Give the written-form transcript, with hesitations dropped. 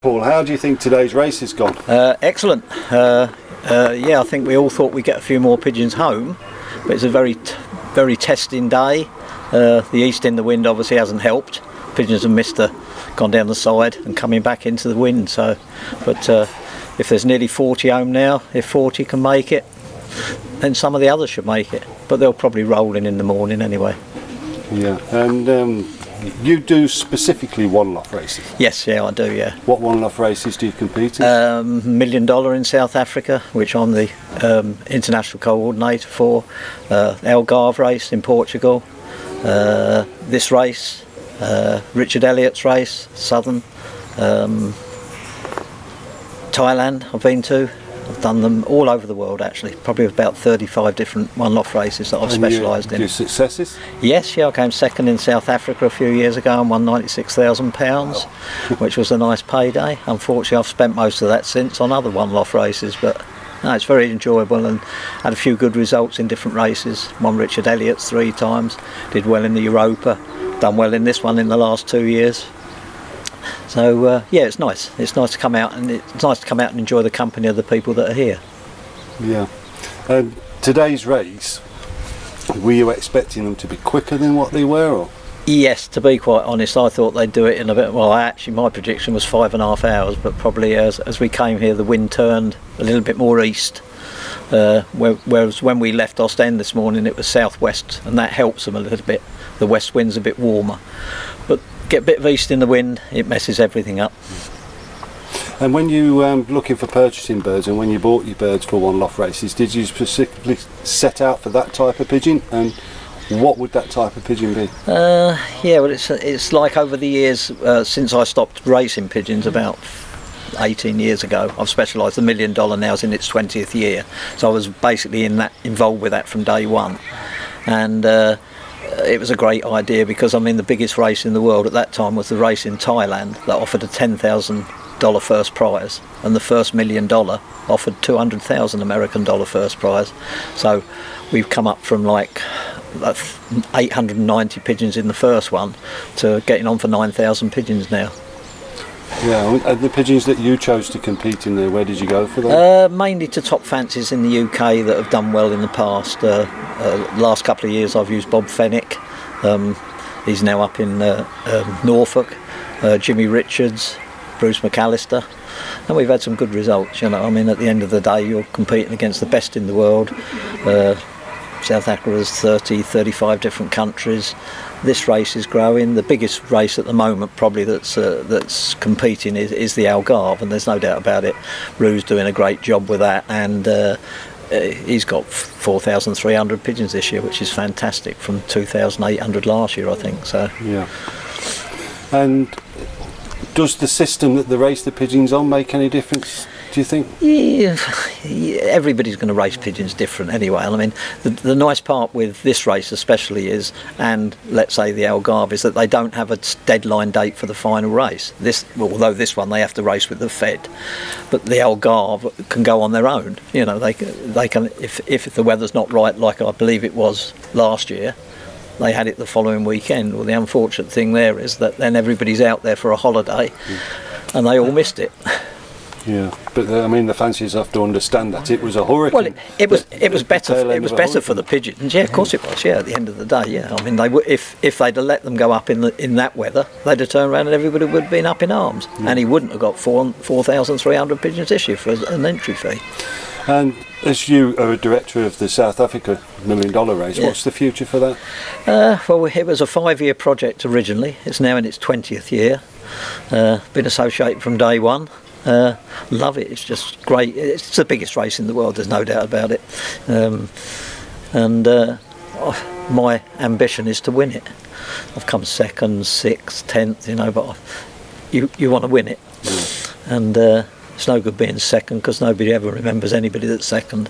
Paul, how do you think today's race has gone? Excellent. Yeah, I think we all thought we'd get a few more pigeons home, but it's a very testing day. The east in the wind obviously hasn't helped. Pigeons have gone down the side and coming back into the wind. So, but if there's nearly 40 home now, if 40 can make it, then some of the others should make it. But they'll probably roll in the morning anyway. Yeah, and you do specifically one-loft races? Yes, yeah, I do, yeah. What one-loft races do you compete in? $1 Million in South Africa, which I'm the international coordinator for. Algarve race in Portugal. This race, Richard Elliott's race, Southern. Thailand I've been to. I've done them all over the world actually, probably about 35 different one-off races that I've specialised in. Your successes? Yes, yeah, I came second in South Africa a few years ago and won £96,000, which was a nice payday. Unfortunately I've spent most of that since on other one-off races, but no, it's very enjoyable and had a few good results in different races. Won Richard Elliott's 3 times, did well in the Europa, done well in this one in the last 2 years. So yeah, it's nice. It's nice to come out, and it's nice to come out and enjoy the company of the people that are here. Yeah. Today's race, were you expecting them to be quicker than what they were, or? Yes, to be quite honest, I thought they'd do it in a bit. Well, actually, my prediction was 5.5 hours, but probably as we came here, the wind turned a little bit more east. Whereas when we left Ostend this morning, it was southwest, and that helps them a little bit. The west wind's a bit warmer, but get a bit of east in the wind, it messes everything up. And when you looking for purchasing birds, and when you bought your birds for one-loft races, did you specifically set out for that type of pigeon? And what would that type of pigeon be? Yeah, well, it's like over the years since I stopped racing pigeons about 18 years ago. I've specialised. The $1 Million now is in its 20th year, so I was basically involved with that from day one, and it was a great idea because I mean the biggest race in the world at that time was the race in Thailand that offered a $10,000 first prize, and the first $1 Million offered $200,000 American first prize. So we've come up from like 890 pigeons in the first one to getting on for 9,000 pigeons now. Yeah, and the pigeons that you chose to compete in there, where did you go for them? Mainly to top fancies in the UK that have done well in the past. Last couple of years I've used Bob Fennick. He's now up in Norfolk. Jimmy Richards, Bruce McAllister, and we've had some good results. You know, I mean, at the end of the day, you're competing against the best in the world. South Africa is 35 different countries. This race is growing. The biggest race at the moment probably that's competing is the Algarve, and there's no doubt about it. Rue's doing a great job with that, and he's got 4,300 pigeons this year, which is fantastic, from 2,800 last year, I think. So yeah. And does the system that they race the pigeons on make any difference, do you think? Yeah, everybody's going to race pigeons different anyway. I mean, the nice part with this race especially is, and let's say the Algarve, is that they don't have a deadline date for the final race. Although this one they have to race with the Fed, but the Algarve can go on their own. You know, they can if the weather's not right, like I believe it was last year. They had it the following weekend. Well, the unfortunate thing there is that then everybody's out there for a holiday, and they all missed it. Yeah, but I mean, the fanciers have to understand that it was a hurricane. Well, it was better. It was better for the pigeons. Yeah, of course it was. Yeah, at the end of the day, yeah. I mean, if they'd have let them go up in that weather, they'd have turned around and everybody would have been up in arms, and he wouldn't have got 4,300 pigeons this year for an entry fee. And as you are a director of the South Africa $1 Million race, what's the future for that? Well, it was a 5-year project originally. It's now in its 20th year. Been associated from day one. Love it. It's just great. It's the biggest race in the world. There's no doubt about it. My ambition is to win it. I've come 2nd, 6th, 10th. You know, but you want to win it, and. It's no good being second because nobody ever remembers anybody that's second.